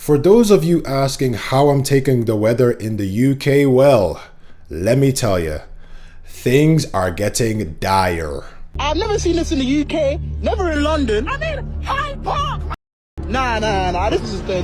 For those of you asking how I'm taking the weather in the UK, well, let me tell you, things are getting dire. I've never seen this in the UK, never in London. I'm in Hyde Park. Nah, this is 30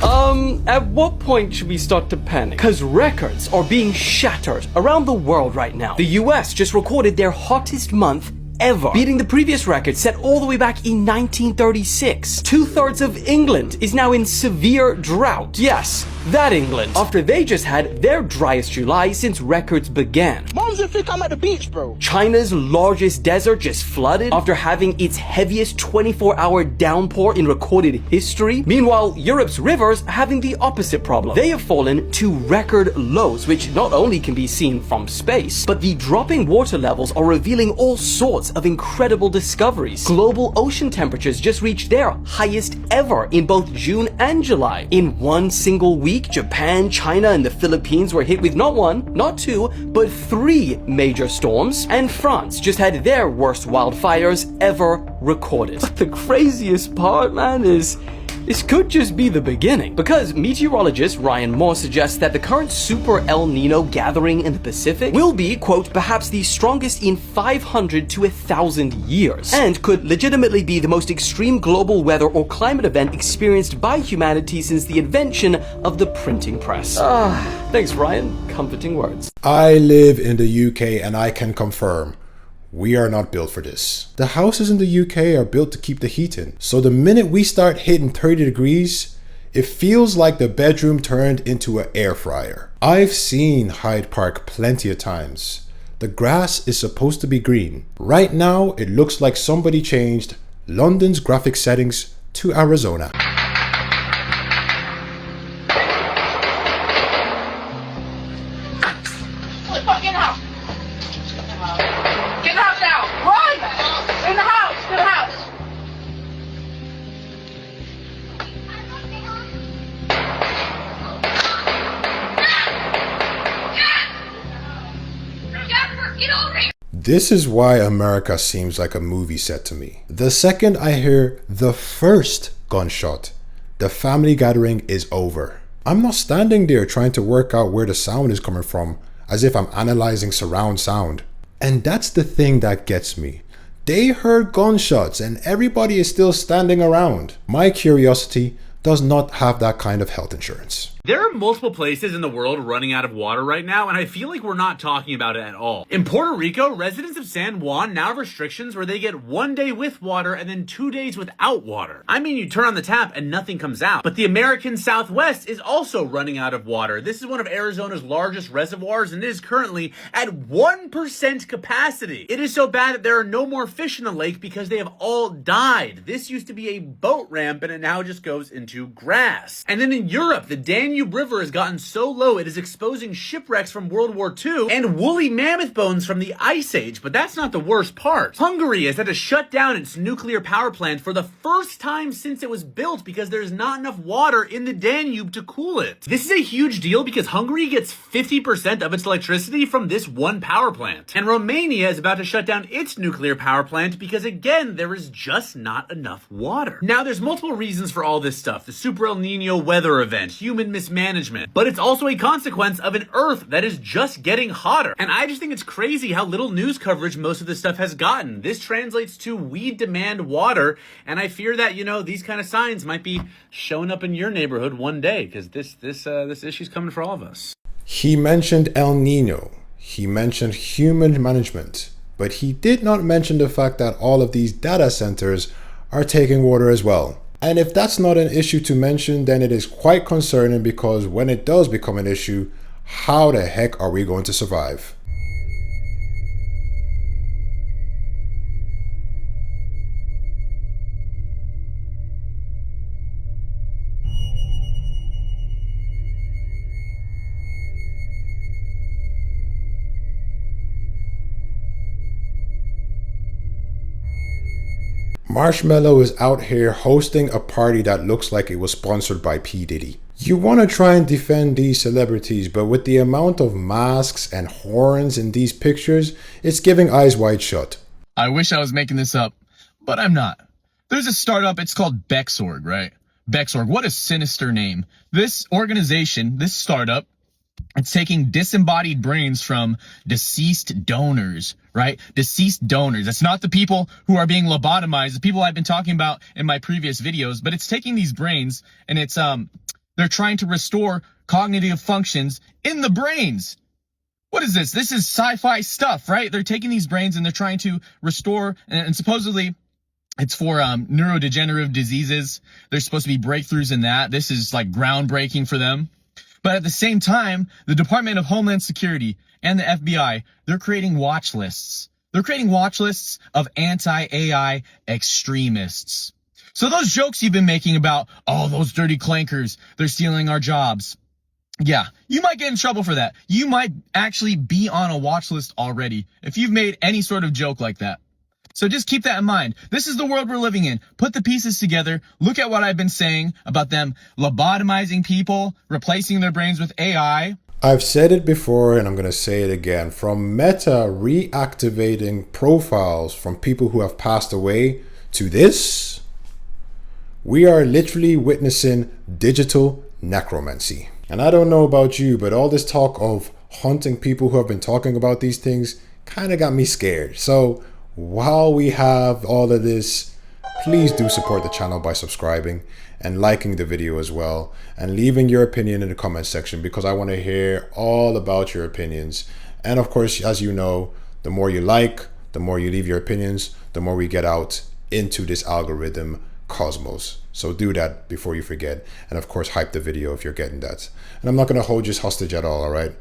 far. At what point should we start to panic? Because records are being shattered around the world right now. The US just recorded their hottest month ever, beating the previous record set all the way back in 1936. 2/3 of England is now in severe drought. Yes, that England. After they just had their driest July since records began. Moms would think I'm at the beach, bro. China's largest desert just flooded after having its heaviest 24-hour downpour in recorded history. Meanwhile, Europe's rivers are having the opposite problem. They have fallen to record lows, which not only can be seen from space, but the dropping water levels are revealing all sorts of incredible discoveries. Global ocean temperatures just reached their highest ever in both June and July. In one single week, Japan, China, and the Philippines were hit with not one, not two, but 3 major storms, and France just had their worst wildfires ever recorded. But the craziest part, man, is this could just be the beginning, because meteorologist Ryan Moore suggests that the current Super El Nino gathering in the Pacific will be, quote, perhaps the strongest in 500 to 1,000 years, and could legitimately be the most extreme global weather or climate event experienced by humanity since the invention of the printing press. Thanks, Ryan. Comforting words. I live in the UK and I can confirm, we are not built for this. The houses in the UK are built to keep the heat in. So the minute we start hitting 30 degrees, it feels like the bedroom turned into an air fryer. I've seen Hyde Park plenty of times. The grass is supposed to be green. Right now, it looks like somebody changed London's graphic settings to Arizona. This is why America seems like a movie set to me. The second I hear the first gunshot, the family gathering is over. I'm not standing there trying to work out where the sound is coming from as if I'm analyzing surround sound. And that's the thing that gets me. They heard gunshots and everybody is still standing around. My curiosity does not have that kind of health insurance. There are multiple places in the world running out of water right now, and I feel like we're not talking about it at all. In Puerto Rico, residents of San Juan now have restrictions where they get 1 day with water and then 2 days without water. I mean, you turn on the tap and nothing comes out. But the American Southwest is also running out of water. This is one of Arizona's largest reservoirs, and it is currently at 1% capacity. It is so bad that there are no more fish in the lake because they have all died. This used to be a boat ramp, and it now just goes into grass. And then in Europe, the Danube River has gotten so low it is exposing shipwrecks from World War II and woolly mammoth bones from the Ice Age. But that's not the worst part. Hungary has had to shut down its nuclear power plant for the first time since it was built because there's not enough water in the Danube to cool it. This is a huge deal because Hungary gets 50% of its electricity from this one power plant. And Romania is about to shut down its nuclear power plant because, again, there is just not enough water. Now, there's multiple reasons for all this stuff. The Super El Nino weather event, human mismanagement, but it's also a consequence of an Earth that is just getting hotter. And I just think it's crazy how little news coverage most of this stuff has gotten. This translates to we demand water, and I fear that, you know, these kind of signs might be showing up in your neighborhood one day because this issue's coming for all of us. He mentioned El Nino. He mentioned human management, but he did not mention the fact that all of these data centers are taking water as well. And if that's not an issue to mention, then it is quite concerning because when it does become an issue, how the heck are we going to survive? Marshmello is out here hosting a party that looks like it was sponsored by P. Diddy. You want to try and defend these celebrities, but with the amount of masks and horns in these pictures, it's giving eyes wide shut. I wish I was making this up, but I'm not. There's a startup, it's called Bexorg, right? Bexorg, what a sinister name. This organization, this startup, it's taking disembodied brains from deceased donors, right? Deceased donors. It's not the people who are being lobotomized, the people I've been talking about in my previous videos, but it's taking these brains and it's, they're trying to restore cognitive functions in the brains. What is this? This is sci-fi stuff, right? They're taking these brains and they're trying to restore, and supposedly it's for neurodegenerative diseases. There's supposed to be breakthroughs in that. This is like groundbreaking for them. But at the same time, the Department of Homeland Security and the FBI, they're creating watch lists. They're creating watch lists of anti-AI extremists. So those jokes you've been making about, oh, those dirty clankers, they're stealing our jobs. Yeah, you might get in trouble for that. You might actually be on a watch list already if you've made any sort of joke like that. So just keep that in mind. This is the world we're living in. Put the pieces together. Look at what I've been saying about them lobotomizing people, replacing their brains with AI. I've said it before and I'm going to say it again. From Meta reactivating profiles from people who have passed away to this, we are literally witnessing digital necromancy. And I don't know about you, but all this talk of hunting people who have been talking about these things kind of got me scared. So while we have all of this, please do support the channel by subscribing and liking the video as well, and leaving your opinion in the comment section, because I want to hear all about your opinions. And of course, as you know, the more you like, the more you leave your opinions, the more we get out into this algorithm cosmos. So do that before you forget, and of course hype the video if you're getting that. And I'm not going to hold you hostage at all right?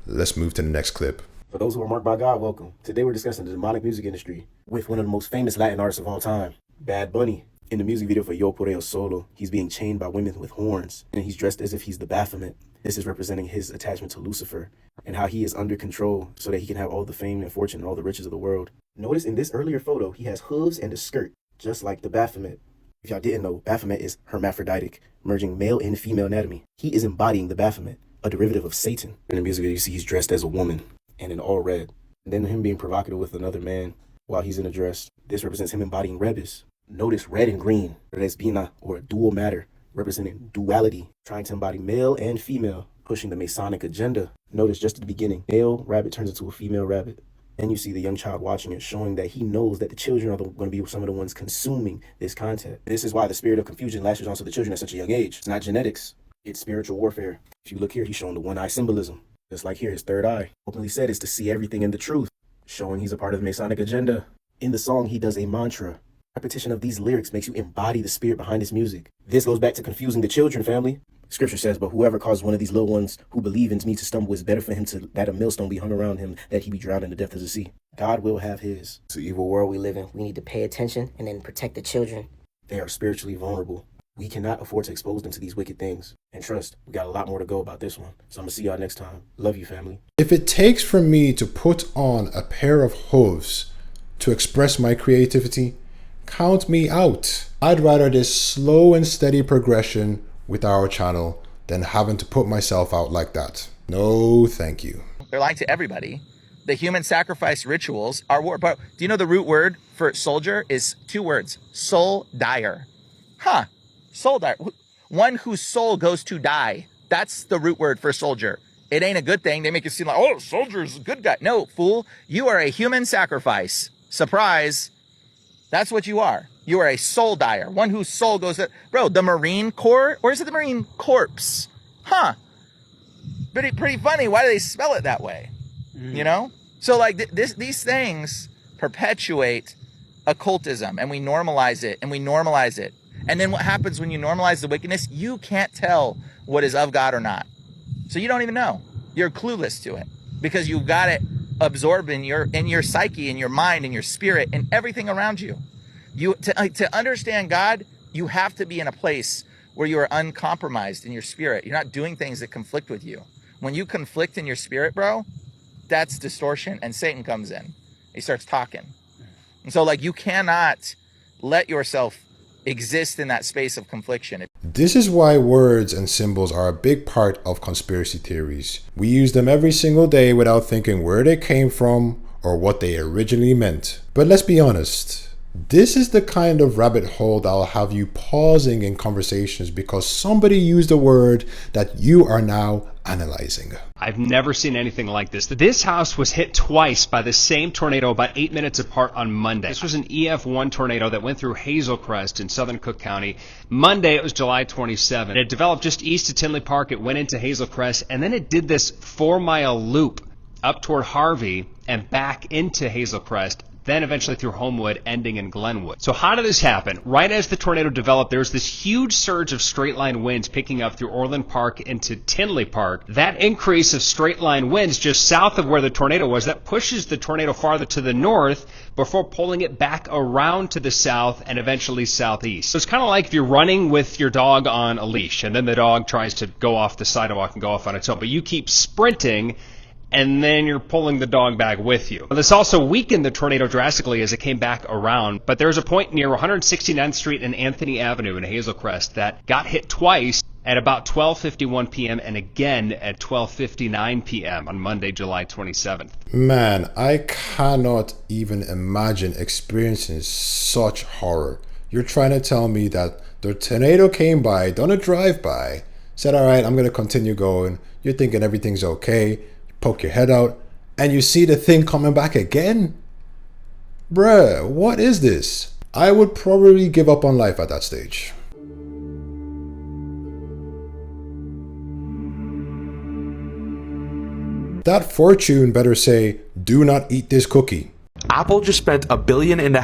Let's move to the next clip. For those who are marked by God, welcome. Today we're discussing the demonic music industry with one of the most famous Latin artists of all time, Bad Bunny. In the music video for Yo Por Ello Solo, he's being chained by women with horns, and he's dressed as if he's the Baphomet. This is representing his attachment to Lucifer and how he is under control so that he can have all the fame and fortune and all the riches of the world. Notice in this earlier photo, he has hooves and a skirt, just like the Baphomet. If y'all didn't know, Baphomet is hermaphroditic, merging male and female anatomy. He is embodying the Baphomet, a derivative of Satan. In the music video, you see he's dressed as a woman and in all red. And then him being provocative with another man while he's in a dress. This represents him embodying Rebis. Notice red and green, Resbina, or dual matter, representing duality, trying to embody male and female, pushing the Masonic agenda. Notice just at the beginning, male rabbit turns into a female rabbit. And you see the young child watching it, showing that he knows that the children are going to be some of the ones consuming this content. This is why the spirit of confusion lashes onto the children at such a young age. It's not genetics, it's spiritual warfare. If you look here, he's showing the one-eye symbolism. Just like here, his third eye, openly said, is to see everything in the truth, showing he's a part of the Masonic agenda. In the song, he does a mantra. Repetition of these lyrics makes you embody the spirit behind his music. This goes back to confusing the children, family. Scripture says, but whoever causes one of these little ones who believe in me to stumble, is better for him to that a millstone be hung around him, that he be drowned in the depth of the sea. God will have his. It's the evil world we live in. We need to pay attention and then protect the children. They are spiritually vulnerable. We cannot afford to expose them to these wicked things. And trust, we got a lot more to go about this one. So I'm going to see y'all next time. Love you, family. If it takes for me to put on a pair of hooves to express my creativity, count me out. I'd rather this slow and steady progression with our channel than having to put myself out like that. No, thank you. They're lying to everybody. The human sacrifice rituals are war. But do you know the root word for soldier is 2 words? Soul dire. Huh. Soul dire. One whose soul goes to die. That's the root word for soldier. It ain't a good thing. They make it seem like, oh, soldier's a good guy. No, fool. You are a human sacrifice. Surprise. That's what you are. You are a soul dyer. One whose soul goes to... Bro, the Marine Corps? Or is it the Marine Corpse? Huh. Pretty funny. Why do they spell it that way? You know? So, like, these things perpetuate occultism. And we normalize it. And we normalize it. And then what happens when you normalize the wickedness? You can't tell what is of God or not. So you don't even know. You're clueless to it. Because you've got it absorbed in your psyche, in your mind, in your spirit, and everything around you. To understand God, you have to be in a place where you are uncompromised in your spirit. You're not doing things that conflict with you. When you conflict in your spirit, bro, that's distortion, and Satan comes in. He starts talking. And so, like, you cannot let yourself exist in that space of confliction. This is why words and symbols are a big part of conspiracy theories. We use them every single day without thinking where they came from or what they originally meant. But let's be honest, This is the kind of rabbit hole that'll have you pausing in conversations because somebody used a word that you are now analyzing. I've never seen anything like this. This house was hit twice by the same tornado about 8 minutes apart on Monday. This was an EF1 tornado that went through Hazel Crest in southern Cook County. Monday, it was July 27. It developed just east of Tinley Park. It went into Hazel Crest, and then it did this 4-mile loop up toward Harvey and back into Hazel Crest, then eventually through Homewood, ending in Glenwood. So how did this happen? Right as the tornado developed, there was this huge surge of straight line winds picking up through Orland Park into Tinley Park. That increase of straight line winds just south of where the tornado was, that pushes the tornado farther to the north before pulling it back around to the south and eventually southeast. So it's kind of like if you're running with your dog on a leash and then the dog tries to go off the sidewalk and go off on its own, but you keep sprinting and then you're pulling the dog back with you. This also weakened the tornado drastically as it came back around, but there was a point near 169th Street and Anthony Avenue in Hazel Crest that got hit twice at about 12:51 p.m. and again at 12:59 p.m. on Monday, July 27th. Man, I cannot even imagine experiencing such horror. You're trying to tell me that the tornado came by, done a drive-by, said, all right, I'm going to continue going. You're thinking everything's okay. Poke your head out, and you see the thing coming back again? Bruh, what is this? I would probably give up on life at that stage. That fortune better say, do not eat this cookie. Apple just spent $1.5 billion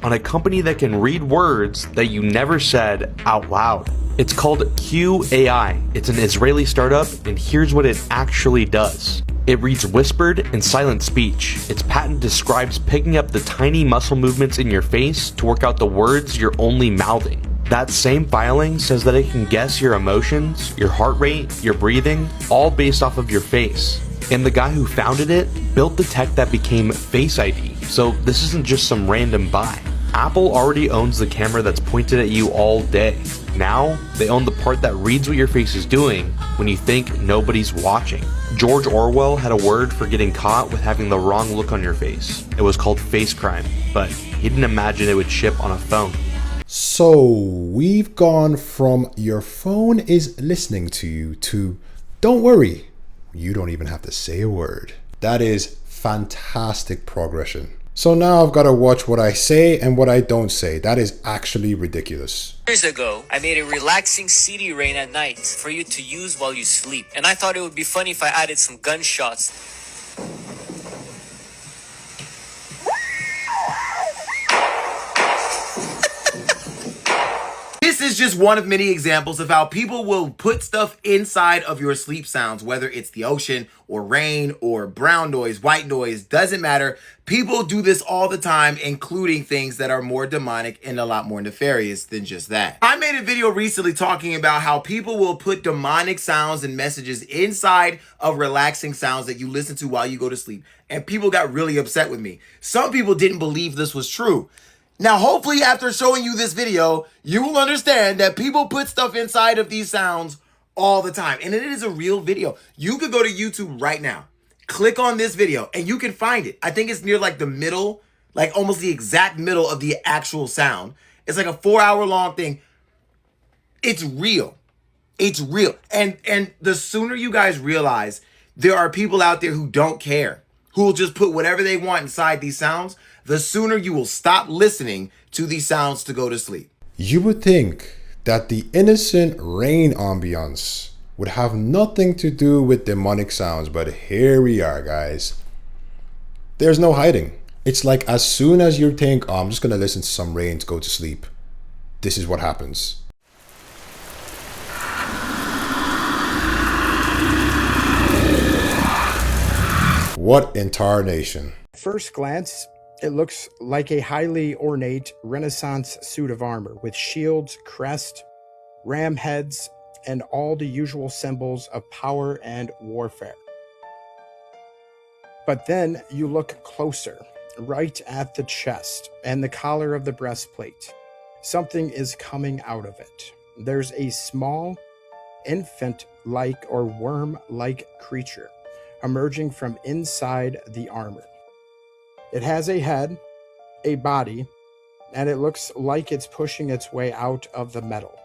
on a company that can read words that you never said out loud. It's called QAI. It's an Israeli startup, and here's what it actually does. It reads whispered and silent speech. Its patent describes picking up the tiny muscle movements in your face to work out the words you're only mouthing. That same filing says that it can guess your emotions, your heart rate, your breathing, all based off of your face. And the guy who founded it built the tech that became Face ID, so this isn't just some random buy. Apple already owns the camera that's pointed at you all day. Now, they own the part that reads what your face is doing when you think nobody's watching. George Orwell had a word for getting caught with having the wrong look on your face. It was called face crime, but he didn't imagine it would ship on a phone. So, we've gone from your phone is listening to you to don't worry, you don't even have to say a word. That is fantastic progression. So now I've got to watch what I say and what I don't say. That is actually ridiculous. Years ago, I made a relaxing CD rain at night for you to use while you sleep. And I thought it would be funny if I added some gunshots. This is just one of many examples of how people will put stuff inside of your sleep sounds, whether it's the ocean or rain or brown noise, white noise, doesn't matter. People do this all the time, including things that are more demonic and a lot more nefarious than just that. I made a video recently talking about how people will put demonic sounds and messages inside of relaxing sounds that you listen to while you go to sleep. And people got really upset with me. Some people didn't believe this was true. Now, hopefully after showing you this video, you will understand that people put stuff inside of these sounds all the time. And it is a real video. You could go to YouTube right now, click on this video, and you can find it. I think it's near like the middle, like almost the exact middle of the actual sound. It's like a 4-hour long thing. It's real. It's real. And the sooner you guys realize there are people out there who don't care, who will just put whatever they want inside these sounds, the sooner you will stop listening to these sounds to go to sleep. You would think that the innocent rain ambiance would have nothing to do with demonic sounds, but here we are, guys. There's no hiding. It's like as soon as you think, oh, I'm just gonna listen to some rain to go to sleep, this is what happens. What in tarnation? At first glance, it looks like a highly ornate Renaissance suit of armor with shields, crest, ram heads, and all the usual symbols of power and warfare. But then you look closer, right at the chest and the collar of the breastplate. Something is coming out of it. There's a small, infant-like or worm-like creature emerging from inside the armor. It has a head, a body, and it looks like it's pushing its way out of the metal.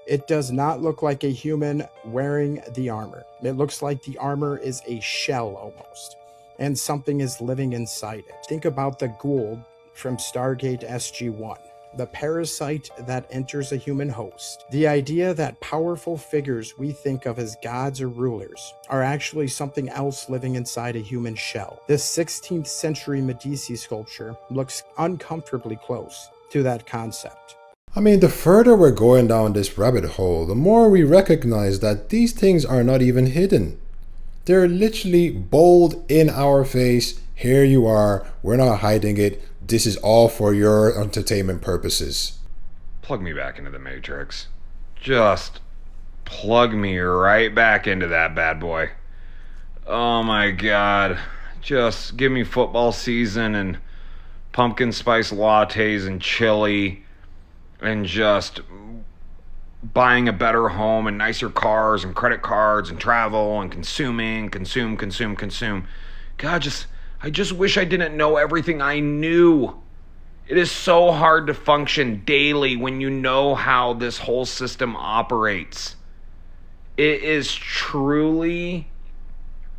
It does not look like a human wearing the armor. It looks like the armor is a shell almost, and something is living inside it. Think about the Goa'uld from Stargate SG-1, the parasite that enters a human host. The idea that powerful figures we think of as gods or rulers are actually something else living inside a human shell. This 16th century Medici sculpture looks uncomfortably close to that concept. I mean, the further we're going down this rabbit hole, the more we recognize that these things are not even hidden. They're literally bold in our face. Here you are. We're not hiding it. This is all for your entertainment purposes. Plug me back into the Matrix. Just plug me right back into that bad boy. Oh my God. Just give me football season and pumpkin spice lattes and chili and just buying a better home and nicer cars and credit cards and travel and consume. God, I just wish I didn't know everything I knew. It is so hard to function daily when you know how this whole system operates. It is truly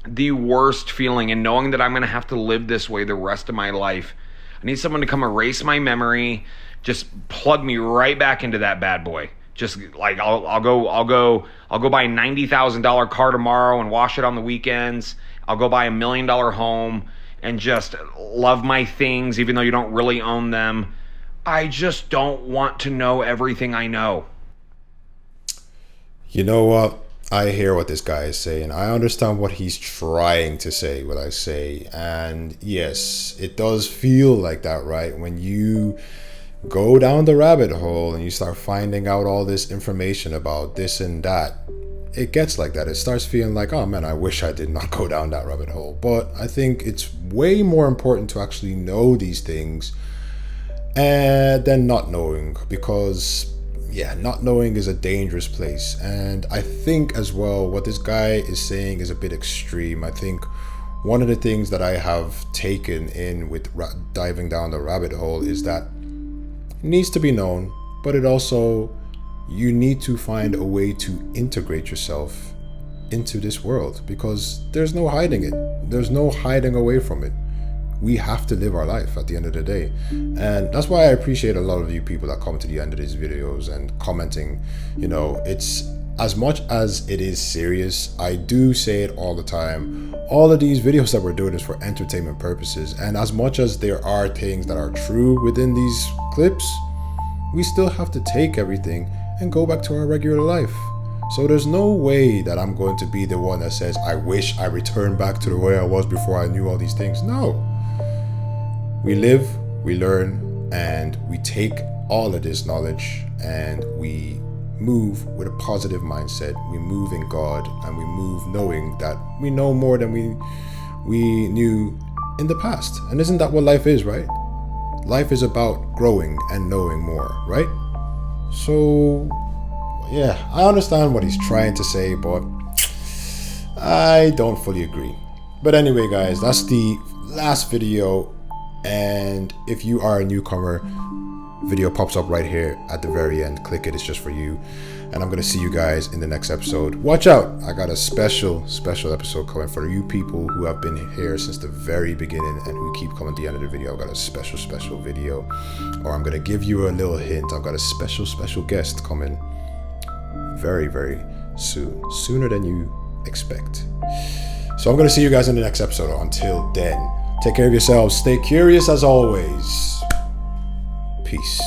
the worst feeling, and knowing that I'm going to have to live this way the rest of my life. I need someone to come erase my memory, just plug me right back into that bad boy. Just like I'll go buy a $90,000 car tomorrow and wash it on the weekends. I'll go buy $1 million home and just love my things even though you don't really own them. I just don't want to know everything I know. You know what? I hear what this guy is saying. I understand what he's trying to say, what I say. And yes, it does feel like that, right? When you go down the rabbit hole and you start finding out all this information about this and that, it gets like that. It starts feeling like, oh man, I wish I did not go down that rabbit hole. But I think it's way more important to actually know these things than not knowing, because yeah, not knowing is a dangerous place. And I think as well, what this guy is saying is a bit extreme. I think one of the things that I have taken in with diving down the rabbit hole is that it needs to be known, but it also, you need to find a way to integrate yourself into this world, because there's no hiding it. There's no hiding away from it. We have to live our life at the end of the day. And that's why I appreciate a lot of you people that come to the end of these videos and commenting. You know, it's as much as it is serious, I do say it all the time. All of these videos that we're doing is for entertainment purposes. And as much as there are things that are true within these clips, we still have to take everything and go back to our regular life. So there's no way that I'm going to be the one that says, I wish I returned back to the way I was before I knew all these things. No. We live, we learn, and we take all of this knowledge and we move with a positive mindset. We move in God, and we move knowing that we know more than we knew in the past. And isn't that what life is, right? Life is about growing and knowing more, right? So yeah, I understand what he's trying to say, but I don't fully agree. But anyway, guys, that's the last video. And if you are a newcomer, video pops up right here at the very end. Click it, it's just for you. And I'm gonna see you guys in the next episode. Watch out, I got a special episode coming for you people who have been here since the very beginning and who keep coming to the end of the video. I've got a special video, or I'm gonna give you a little hint. I've got a special guest coming very soon, sooner than you expect. So I'm gonna see you guys in the next episode. Until then, take care of yourselves, stay curious as always. Peace.